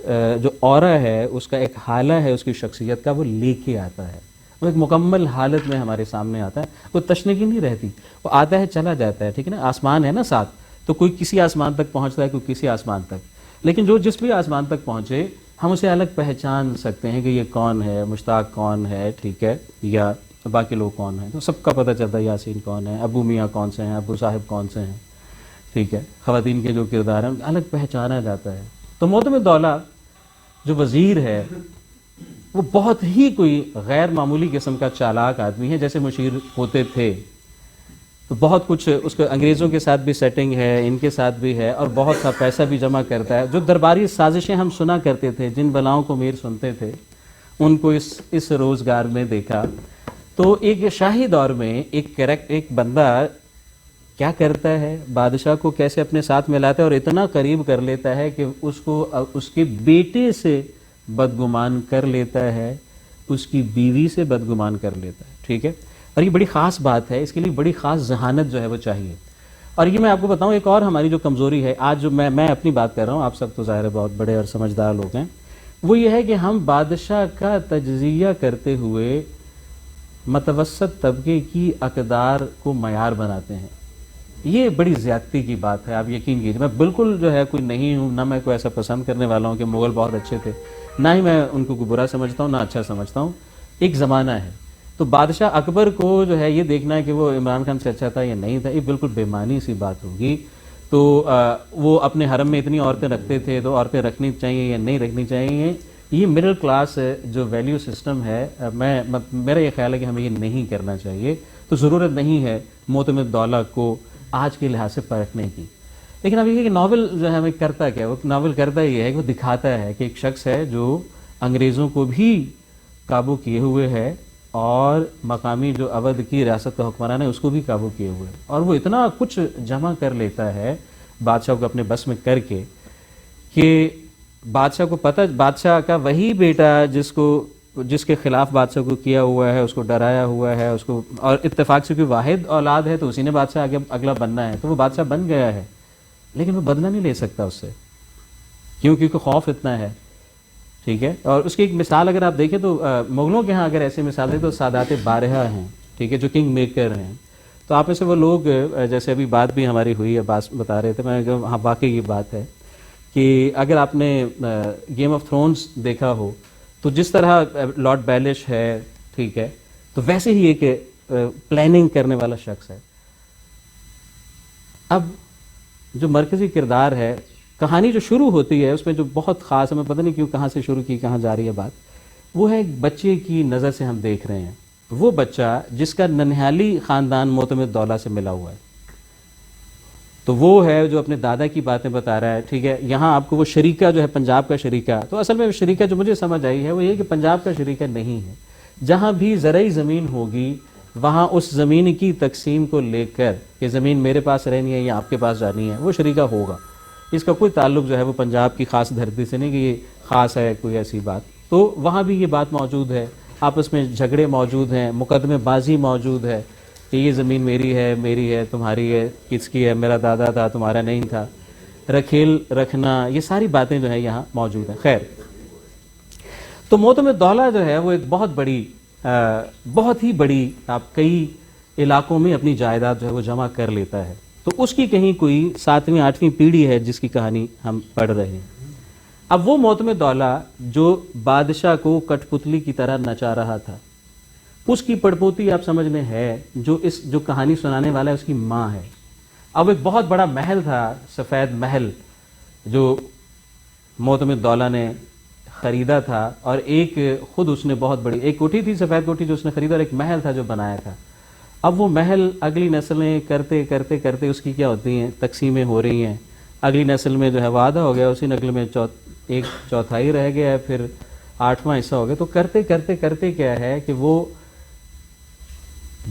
جو اورا ہے، اس کا ایک حالہ ہے اس کی شخصیت کا، وہ لے کے آتا ہے، وہ ایک مکمل حالت میں ہمارے سامنے آتا ہے، وہ تشنگی نہیں رہتی، وہ آتا ہے چلا جاتا ہے، ٹھیک ہے نا۔ آسمان ہے نا ساتھ، تو کوئی کسی آسمان تک پہنچتا ہے، کوئی کسی آسمان تک، لیکن جو جس بھی آسمان تک پہنچے ہم اسے الگ پہچان سکتے ہیں کہ یہ کون ہے، مشتاق کون ہے، ٹھیک ہے، یا باقی لوگ کون ہیں، تو سب کا پتہ چلتا ہے، یاسین کون ہے، ابو میاں کون سے ہیں، ابو صاحب کون سے ہیں، ٹھیک ہے، خواتین کے جو کردار ہیں الگ پہچانا جاتا ہے۔ تو معتمد دولہ جو وزیر ہے وہ بہت ہی کوئی غیر معمولی قسم کا چالاک آدمی ہے، جیسے مشیر ہوتے تھے، تو بہت کچھ اس کو انگریزوں کے ساتھ بھی سیٹنگ ہے، ان کے ساتھ بھی ہے، اور بہت سا پیسہ بھی جمع کرتا ہے۔ جو درباری سازشیں ہم سنا کرتے تھے، جن بلاؤں کو میر سنتے تھے، ان کو اس روزگار میں دیکھا۔ تو ایک شاہی دور میں ایک بندہ کیا کرتا ہے، بادشاہ کو کیسے اپنے ساتھ ملاتا ہے اور اتنا قریب کر لیتا ہے کہ اس کو اس کے بیٹے سے بدگمان کر لیتا ہے، اس کی بیوی سے بدگمان کر لیتا ہے، ٹھیک ہے۔ اور یہ بڑی خاص بات ہے، اس کے لیے بڑی خاص ذہانت جو ہے وہ چاہیے۔ اور یہ میں آپ کو بتاؤں ایک اور ہماری جو کمزوری ہے آج، جو میں اپنی بات کر رہا ہوں، آپ سب تو ظاہر ہے بہت بڑے اور سمجھدار لوگ ہیں، وہ یہ ہے کہ ہم بادشاہ کا تجزیہ کرتے ہوئے متوسط طبقے کی اقدار کو معیار بناتے ہیں۔ یہ بڑی زیادتی کی بات ہے، آپ یقین کیجیے۔ میں بالکل جو ہے کوئی نہیں ہوں، نہ میں کوئی ایسا پسند کرنے والا ہوں کہ مغل بہت اچھے تھے، نہ ہی میں ان کو کوئی برا سمجھتا ہوں، نہ اچھا سمجھتا ہوں۔ ایک زمانہ ہے، تو بادشاہ اکبر کو جو ہے یہ دیکھنا ہے کہ وہ عمران خان سے اچھا تھا یا نہیں تھا، یہ بالکل بے معنی سی بات ہوگی۔ تو وہ اپنے حرم میں اتنی عورتیں رکھتے تھے، تو عورتیں رکھنی چاہیے یا نہیں رکھنی چاہیے، یہ مڈل کلاس جو ویلیو سسٹم ہے، میرا یہ خیال ہے کہ ہمیں یہ نہیں کرنا چاہیے۔ تو ضرورت نہیں ہے معتمد دولہ کو آج کے لحاظ سے پرکھنے کی، لیکن اب یہ کہ ناول جو ہے ہمیں کرتا کیا، وہ ناول کرتا یہ ہے کہ وہ دکھاتا ہے کہ ایک شخص ہے جو انگریزوں کو بھی قابو کیے ہوئے ہے اور مقامی جو اودھ کی ریاست کا حکمران ہے اس کو بھی قابو کیے ہوئے، اور وہ اتنا کچھ جمع کر لیتا ہے بادشاہ کو اپنے بس میں کر کے کہ بادشاہ کو پتہ، بادشاہ کا وہی بیٹا جس کے خلاف بادشاہ کو کیا ہوا ہے، اس کو ڈرایا ہوا ہے، اس کو، اور اتفاق سے کوئی واحد اولاد ہے تو اسی نے بادشاہ آگے اگلا بننا ہے، تو وہ بادشاہ بن گیا ہے لیکن وہ بدلہ نہیں لے سکتا اس سے، کیونکہ خوف اتنا ہے، ٹھیک ہے۔ اور اس کی ایک مثال اگر آپ دیکھیں تو مغلوں کے ہاں اگر ایسی مثال دیں تو سادات بارہا ہیں، ٹھیک ہے، جو کنگ میکر ہیں، تو آپ میں سے وہ لوگ، جیسے ابھی بات بھی ہماری ہوئی ہے، بتا رہے تھے، میں ہاں واقعی یہ بات ہے کہ اگر آپ نے گیم آف تھرونز دیکھا ہو تو جس طرح لارڈ بیلش ہے، ٹھیک ہے، تو ویسے ہی ایک پلاننگ کرنے والا شخص ہے۔ اب جو مرکزی کردار ہے، کہانی جو شروع ہوتی ہے اس میں جو بہت خاص ہے، میں پتہ نہیں کیوں کہاں سے شروع کی کہاں جا رہی ہے بات، وہ ہے ایک بچے کی نظر سے ہم دیکھ رہے ہیں، وہ بچہ جس کا ننہالی خاندان معتمد دولہ سے ملا ہوا ہے، تو وہ ہے جو اپنے دادا کی باتیں بتا رہا ہے، ٹھیک ہے۔ یہاں آپ کو وہ شریکہ جو ہے پنجاب کا شریکہ، تو اصل میں شریکہ جو مجھے سمجھ آئی ہے وہ یہ کہ پنجاب کا شریکہ نہیں ہے، جہاں بھی زرعی زمین ہوگی وہاں اس زمین کی تقسیم کو لے کر کہ زمین میرے پاس رہنی ہے یا آپ کے پاس جانی ہے، وہ شریکہ ہوگا، اس کا کوئی تعلق جو ہے وہ پنجاب کی خاص دھرتی سے نہیں کہ یہ خاص ہے کوئی ایسی بات، تو وہاں بھی یہ بات موجود ہے، آپس میں جھگڑے موجود ہیں، مقدمے بازی موجود ہے کہ یہ زمین میری ہے تمہاری ہے، کس کی ہے، میرا دادا تھا تمہارا نہیں تھا، رکھیل رکھنا، یہ ساری باتیں جو ہے یہاں موجود ہیں۔ خیر، تو معتمد دولہ جو ہے وہ ایک بہت ہی بڑی آپ کئی علاقوں میں اپنی جائیداد جو ہے وہ جمع کر لیتا ہے، تو اس کی کہیں کوئی 7ویں 8ویں پیڑھی ہے جس کی کہانی ہم پڑھ رہے ہیں۔ اب وہ معتمد دولہ جو بادشاہ کو کٹ پتلی کی طرح نچا رہا تھا، اس کی پڑپوتی آپ سمجھ میں ہے، جو کہانی سنانے والا ہے اس کی ماں ہے۔ اب ایک بہت بڑا محل تھا، سفید محل، جو معتمد دولہ نے خریدا تھا، اور ایک خود اس نے بہت بڑی ایک کوٹھی تھی، سفید کوٹھی جو اس نے خریدا، اور ایک محل تھا جو بنایا تھا۔ اب وہ محل اگلی نسلیں کرتے کرتے کرتے اس کی کیا ہوتی ہیں، تقسیمیں ہو رہی ہیں، اگلی نسل میں جو ہے وہ آدھا ہو گیا، اسی نسل میں 1/4 رہ گیا ہے، پھر 8واں حصہ ہو گیا، تو کرتے کرتے کرتے کیا ہے کہ وہ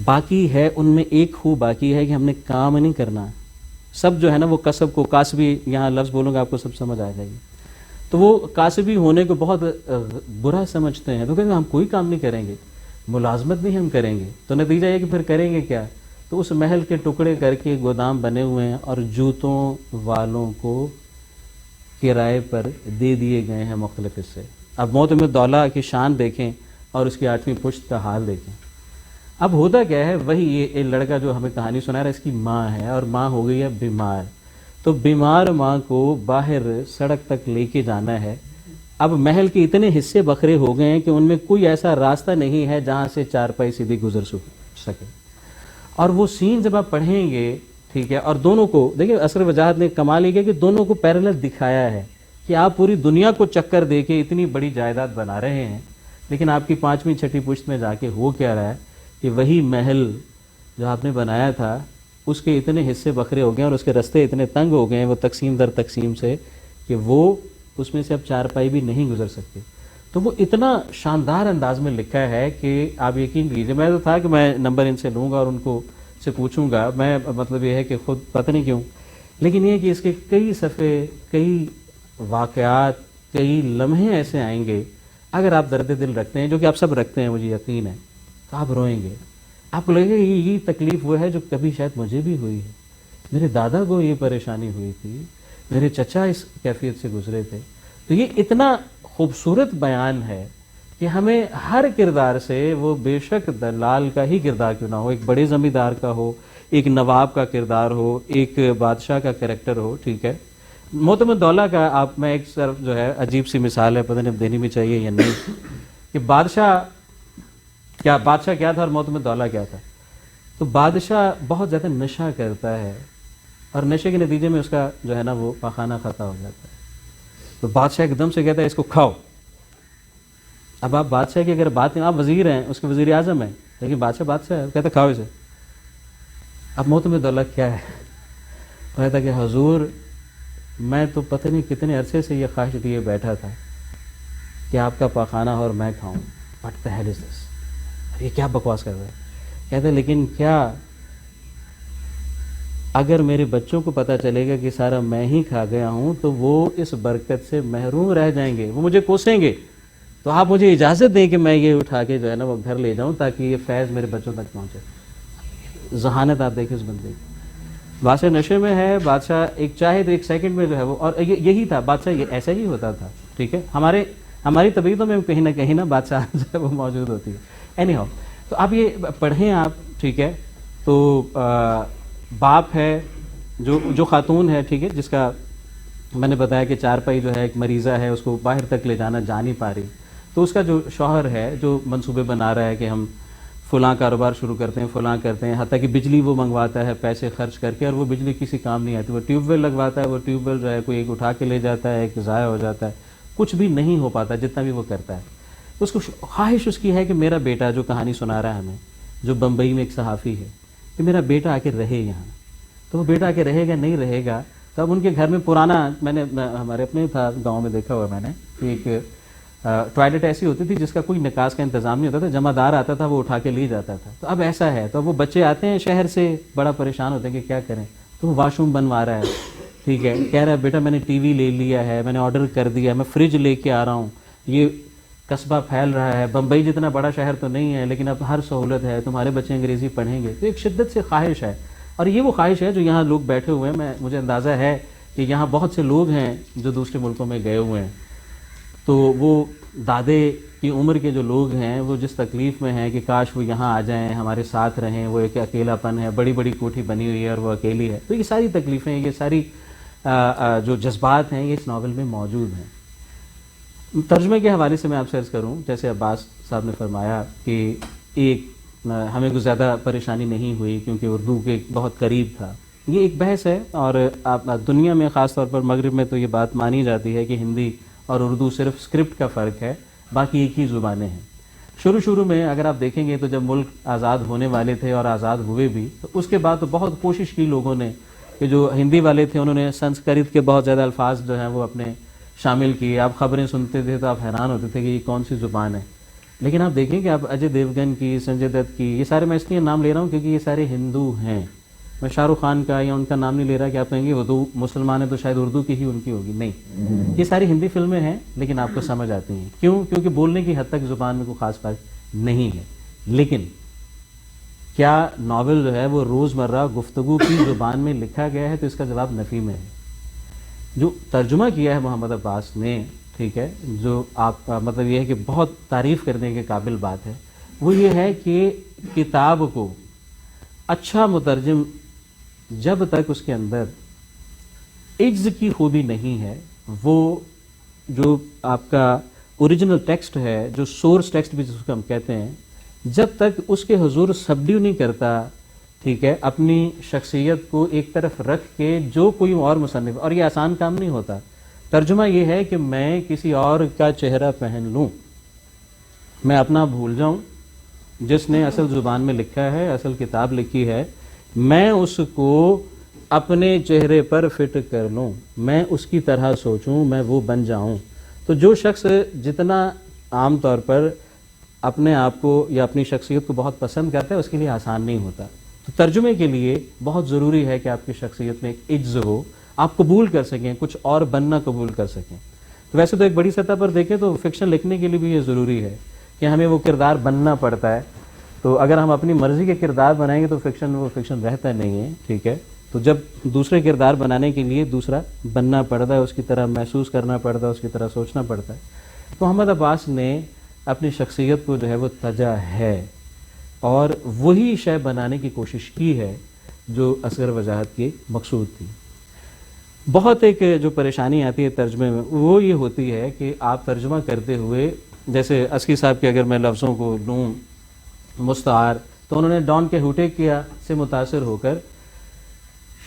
باقی ہے، ان میں ایک خوب باقی ہے کہ ہم نے کام نہیں کرنا، سب جو ہے نا وہ کسب کو، کاسبی، یہاں لفظ بولوں گا آپ کو سب سمجھ آ جائے گی، تو وہ کاسبی ہونے کو بہت برا سمجھتے ہیں، تو کہتے ہیں ہم کوئی کام نہیں کریں گے، ملازمت بھی ہم کریں گے، تو نتیجہ یہ کہ پھر کریں گے کیا، تو اس محل کے ٹکڑے کر کے گودام بنے ہوئے ہیں اور جوتوں والوں کو کرائے پر دے دیے گئے ہیں مختلف حصے۔ اب معتمد دولہ کی شان دیکھیں اور اس کی 8ویں پشت کا حال دیکھیں۔ اب ہوتا کیا ہے، وہی یہ لڑکا جو ہمیں کہانی سنا رہا ہے، اس کی ماں ہے، اور ماں ہو گئی ہے بیمار، تو بیمار ماں کو باہر سڑک تک لے کے جانا ہے۔ اب محل کے اتنے حصے بکھرے ہو گئے ہیں کہ ان میں کوئی ایسا راستہ نہیں ہے جہاں سے چارپائی سیدھی گزر سکے، اور وہ سین جب آپ پڑھیں گے، ٹھیک ہے، اور دونوں کو دیکھیں، اثر وجاہت نے کمال یہ کیا کہ دونوں کو پیرلل دکھایا ہے کہ آپ پوری دنیا کو چکر دے کے اتنی بڑی جائیداد بنا رہے ہیں، لیکن آپ کی 5ویں 6ٹھی پشت میں جا کے ہو کیا رہا ہے کہ وہی محل جو آپ نے بنایا تھا اس کے اتنے حصے بکھرے ہو گئے اور اس کے رستے اتنے تنگ ہو گئے ہیں وہ تقسیم در تقسیم سے کہ وہ اس میں سے اب چارپائی بھی نہیں گزر سکتے۔ تو وہ اتنا شاندار انداز میں لکھا ہے کہ آپ یقین کیجیے، میں تو تھا کہ میں نمبر ان سے لوں گا اور ان کو سے پوچھوں گا، میں مطلب یہ ہے کہ خود پتہ نہیں کیوں، لیکن یہ کہ اس کے کئی صفحے، کئی واقعات، کئی لمحے ایسے آئیں گے اگر آپ درد دل رکھتے ہیں، جو کہ آپ سب رکھتے ہیں، مجھے یقین ہے، تو آپ روئیں گے، آپ کو لگے گا یہ تکلیف وہ ہے جو کبھی شاید مجھے بھی ہوئی ہے، میرے دادا کو یہ پریشانی ہوئی تھی، میرے چچا اس کیفیت سے گزرے تھے۔ تو یہ اتنا خوبصورت بیان ہے کہ ہمیں ہر کردار سے، وہ بے شک دلال کا ہی کردار کیوں نہ ہو، ایک بڑے زمیندار کا ہو، ایک نواب کا کردار ہو، ایک بادشاہ کا کریکٹر ہو، ٹھیک ہے۔ معتمد دولہ کا میں ایک صرف جو ہے عجیب سی مثال ہے، پتہ نہیں اب دینی بھی چاہیے یا نہیں، کہ بادشاہ کیا تھا اور معتمد دولہ کیا تھا۔ تو بادشاہ بہت زیادہ نشہ کرتا ہے اور نشے کے نتیجے میں اس کا جو ہے نا وہ پاخانہ خطا ہو جاتا ہے، تو بادشاہ ایک دم سے کہتا ہے اس کو کھاؤ۔ اب آپ بادشاہ کی اگر بات، آپ وزیر ہیں، اس کے وزیر اعظم ہیں، لیکن بادشاہ ہے، کہتا ہے کھاؤ اسے۔ اب معتمد دولہ کیا ہے، کہتا کہ حضور میں تو پتہ نہیں کتنے عرصے سے یہ خواہش لیے بیٹھا تھا کہ آپ کا پاخانہ اور میں کھاؤں. What the hell is this؟ یہ کیا بکواس کر رہا ہے. کہتے لیکن کیا اگر میرے بچوں کو پتہ چلے گا کہ سارا میں ہی کھا گیا ہوں تو وہ اس برکت سے محروم رہ جائیں گے, وہ مجھے کوسیں گے. تو آپ مجھے اجازت دیں کہ میں یہ اٹھا کے جو ہے نا وہ گھر لے جاؤں تاکہ یہ فیض میرے بچوں تک پہنچے. ذہانت آپ دیکھیں اس بندے کی. بادشاہ نشے میں ہے, بادشاہ ایک چاہے تو ایک سیکنڈ میں جو ہے وہ, اور یہی تھا بادشاہ, یہ ایسا ہی ہوتا تھا. ٹھیک ہے, ہماری طبیعتوں میں کہیں نہ بادشاہ جو ہے وہ موجود ہوتی ہے. اینی ہاؤ, تو آپ یہ پڑھیں آپ. ٹھیک ہے, تو باپ ہے جو خاتون ہے, ٹھیک ہے, جس کا میں نے بتایا کہ چارپائی جو ہے ایک مریضہ ہے, اس کو باہر تک لے جانا جا نہیں پا رہی. تو اس کا جو شوہر ہے جو منصوبے بنا رہا ہے کہ ہم فلاں کاروبار شروع کرتے ہیں, فلاں کرتے ہیں, حتیٰ کہ بجلی وہ منگواتا ہے پیسے خرچ کر کے, اور وہ بجلی کسی کام نہیں آتی. وہ ٹیوب ویل لگواتا ہے, وہ ٹیوب ویل جو ہے کوئی ایک اٹھا کے لے جاتا ہے, ایک ضائع ہو جاتا ہے, کچھ بھی نہیں ہو پاتا جتنا بھی وہ کرتا ہے. اس کو خواہش اس کی ہے کہ میرا بیٹا جو کہانی سنا رہا ہے ہمیں, جو بمبئی میں ایک صحافی ہے, کہ میرا بیٹا آ کے رہے یہاں. تو وہ بیٹا آ کے رہے گا, نہیں رہے گا. تو اب ان کے گھر میں پرانا, میں نے ہمارے اپنے تھا گاؤں میں دیکھا ہوا میں نے, کہ ایک ٹوائلٹ ایسی ہوتی تھی جس کا کوئی نکاس کا انتظام نہیں ہوتا تھا, جمع دار آتا تھا وہ اٹھا کے لے جاتا تھا. تو اب ایسا ہے, تو اب وہ بچے آتے ہیں شہر سے, بڑا پریشان ہوتے ہیں کہ کیا کریں. تو وہ واش روم بنوا رہا ہے. ٹھیک ہے, کہہ رہا ہے بیٹا میں نے ٹی وی لے لیا ہے, میں نے آرڈر کر دیا ہے, میں فریج لے کے آ رہا ہوں. یہ قصبہ پھیل رہا ہے, بمبئی جتنا بڑا شہر تو نہیں ہے لیکن اب ہر سہولت ہے, تمہارے بچے انگریزی پڑھیں گے. تو ایک شدت سے خواہش ہے, اور یہ وہ خواہش ہے جو یہاں لوگ بیٹھے ہوئے ہیں. مجھے اندازہ ہے کہ یہاں بہت سے لوگ ہیں جو دوسرے ملکوں میں گئے ہوئے ہیں. تو وہ دادے کی عمر کے جو لوگ ہیں وہ جس تکلیف میں ہیں کہ کاش وہ یہاں آ جائیں, ہمارے ساتھ رہیں. وہ ایک اکیلا پن ہے, بڑی بڑی کوٹھی بنی ہوئی ہے اور وہ اکیلی ہے. تو یہ ساری تکلیفیں, یہ ساری جو جذبات ہیں یہ اس ناول میں موجود ہیں. ترجمے کے حوالے سے میں آپ سے عرض کروں, جیسے عباس صاحب نے فرمایا کہ ایک ہمیں کوئی زیادہ پریشانی نہیں ہوئی کیونکہ اردو کے بہت قریب تھا. یہ ایک بحث ہے, اور دنیا میں خاص طور پر مغرب میں تو یہ بات مانی جاتی ہے کہ ہندی اور اردو صرف اسکرپٹ کا فرق ہے, باقی ایک ہی زبانیں ہیں. شروع میں اگر آپ دیکھیں گے تو جب ملک آزاد ہونے والے تھے اور آزاد ہوئے بھی, تو اس کے بعد تو بہت کوشش کی لوگوں نے کہ جو ہندی والے تھے انہوں نے سنسکرت کے بہت زیادہ الفاظ جو ہیں وہ اپنے شامل کیے. آپ خبریں سنتے تھے تو آپ حیران ہوتے تھے کہ یہ کون سی زبان ہے. لیکن آپ دیکھیں کہ آپ اجے دیوگن کی, سنجے دت کی, یہ سارے میں اس لیے نام لے رہا ہوں کیونکہ یہ سارے ہندو ہیں. میں شاہ رخ خان کا یا ان کا نام نہیں لے رہا کہ آپ کہیں گے وہ تو مسلمان ہے تو شاید اردو کی ہی ان کی ہوگی. نہیں, یہ ساری ہندی فلمیں ہیں لیکن آپ کو سمجھ آتی ہیں. کیوں؟ کیونکہ بولنے کی حد تک زبان میں کوئی خاص فرق نہیں ہے. لیکن کیا ناول جو ہے وہ روزمرہ گفتگو کی زبان میں لکھا گیا ہے؟ تو اس کا جواب نفی میں ہے. جو ترجمہ کیا ہے محمد عباس نے, ٹھیک ہے, جو آپ مطلب یہ ہے کہ بہت تعریف کرنے کے قابل بات ہے, وہ یہ ہے کہ کتاب کو اچھا مترجم جب تک اس کے اندر عجز کی خوبی نہیں ہے, وہ جو آپ کا اوریجنل ٹیکسٹ ہے, جو سورس ٹیکسٹ بھی جس کو ہم کہتے ہیں, جب تک اس کے حضور سبڈیو نہیں کرتا, ٹھیک ہے, اپنی شخصیت کو ایک طرف رکھ کے جو کوئی اور مصنف, اور یہ آسان کام نہیں ہوتا. ترجمہ یہ ہے کہ میں کسی اور کا چہرہ پہن لوں, میں اپنا بھول جاؤں, جس نے اصل زبان میں لکھا ہے, اصل کتاب لکھی ہے, میں اس کو اپنے چہرے پر فٹ کر لوں, میں اس کی طرح سوچوں, میں وہ بن جاؤں. تو جو شخص جتنا عام طور پر اپنے آپ کو یا اپنی شخصیت کو بہت پسند کرتا ہے, اس کے لیے آسان نہیں ہوتا. تو ترجمے کے لیے بہت ضروری ہے کہ آپ کی شخصیت میں ایک عجز ہو, آپ قبول کر سکیں, کچھ اور بننا قبول کر سکیں. تو ویسے تو ایک بڑی سطح پر دیکھیں تو فکشن لکھنے کے لیے بھی یہ ضروری ہے کہ ہمیں وہ کردار بننا پڑتا ہے. تو اگر ہم اپنی مرضی کے کردار بنائیں گے تو وہ فکشن رہتا نہیں ہے, ٹھیک ہے. تو جب دوسرے کردار بنانے کے لیے دوسرا بننا پڑتا ہے, اس کی طرح محسوس کرنا پڑتا ہے, اس کی طرح سوچنا پڑتا ہے. تو محمد عباس نے اپنی شخصیت کو جو ہے وہ تجا ہے اور وہی شے بنانے کی کوشش کی ہے جو اصغر وجاہت کی مقصود تھی. بہت ایک جو پریشانی آتی ہے ترجمے میں وہ یہ ہوتی ہے کہ آپ ترجمہ کرتے ہوئے, جیسے عسکی صاحب کے اگر میں لفظوں کو لوں مستعار, تو انہوں نے ڈان کیحوٹے کیا سے متاثر ہو کر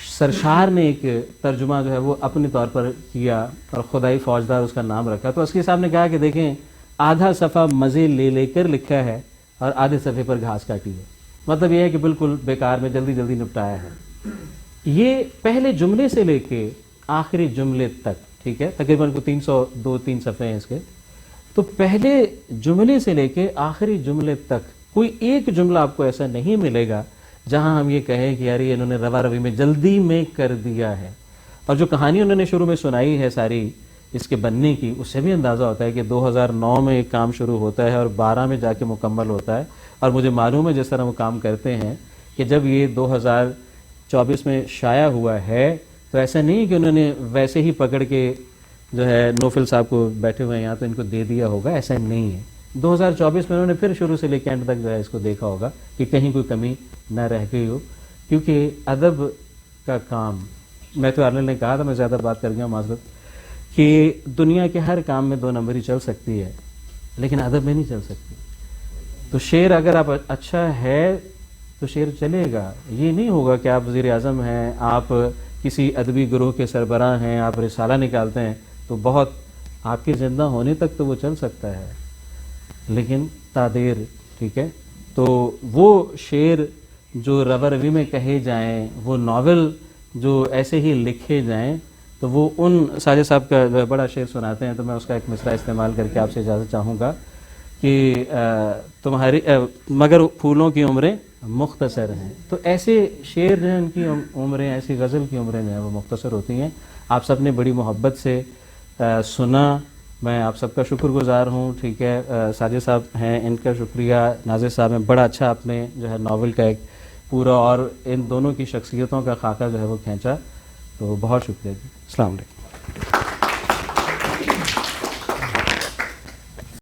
سرشار نے ایک ترجمہ جو ہے وہ اپنے طور پر کیا اور خدائی فوجدار اس کا نام رکھا. تو عسکی صاحب نے کہا کہ دیکھیں آدھا صفحہ مزے لے کر لکھا ہے اور آدھے صفحے پر گھاس کاٹی ہے. مطلب یہ ہے کہ بالکل بیکار میں جلدی نپٹایا ہے. یہ پہلے جملے سے لے کے آخری جملے تک، ٹھیک ہے، تقریباً کو 302-3 صفحے ہیں اس کے، تو پہلے جملے سے لے کے آخری جملے تک کوئی ایک جملہ آپ کو ایسا نہیں ملے گا جہاں ہم یہ کہیں کہ یار یہ انہوں نے روا روی میں جلدی میں کر دیا ہے. اور جو کہانی انہوں نے شروع میں سنائی ہے ساری اس کے بننے کی، اس سے بھی اندازہ ہوتا ہے کہ 2009 میں ایک کام شروع ہوتا ہے اور 12 میں جا کے مکمل ہوتا ہے. اور مجھے معلوم ہے جس طرح وہ کام کرتے ہیں کہ جب یہ 2024 میں شائع ہوا ہے تو ایسا نہیں کہ انہوں نے ویسے ہی پکڑ کے جو ہے نوفل صاحب کو بیٹھے ہوئے ہیں یہاں تو ان کو دے دیا ہوگا، ایسا نہیں ہے. 2024 میں انہوں نے پھر شروع سے لے کے اینڈ تک جو ہے اس کو دیکھا ہوگا کہ کہیں کوئی کمی نہ رہ گئی ہو. کیونکہ ادب کا کام، میں تو عارلن نے کہا تھا، میں زیادہ بات کر گیا ہوں معذرت، کہ دنیا کے ہر کام میں 2 نمبری چل سکتی ہے لیکن ادب میں نہیں چل سکتی. تو شعر اگر آپ اچھا ہے تو شعر چلے گا. یہ نہیں ہوگا کہ آپ وزیر اعظم ہیں، آپ کسی ادبی گروہ کے سربراہ ہیں، آپ رسالہ نکالتے ہیں تو بہت آپ کے زندہ ہونے تک تو وہ چل سکتا ہے لیکن تادیر، ٹھیک ہے. تو وہ شعر جو روا روی میں کہے جائیں، وہ ناول جو ایسے ہی لکھے جائیں، تو وہ ان ساجد صاحب کا بڑا شعر سناتے ہیں تو میں اس کا ایک مصرع استعمال کر کے آپ سے اجازت چاہوں گا کہ تمہاری مگر پھولوں کی عمریں مختصر ہیں. تو ایسے شعر جو ہیں ان کی عمریں، ایسی غزل کی عمریں جو ہیں وہ مختصر ہوتی ہیں. آپ سب نے بڑی محبت سے سنا، میں آپ سب کا شکر گزار ہوں. ٹھیک ہے، ساجد صاحب ہیں، ان کا شکریہ. ناظر صاحب ہیں، بڑا اچھا آپ نے جو ہے ناول کا ایک پورا اور ان دونوں کی شخصیتوں کا خاکہ جو ہے وہ کھینچا، تو بہت شکریہ جی. السلام علیکم.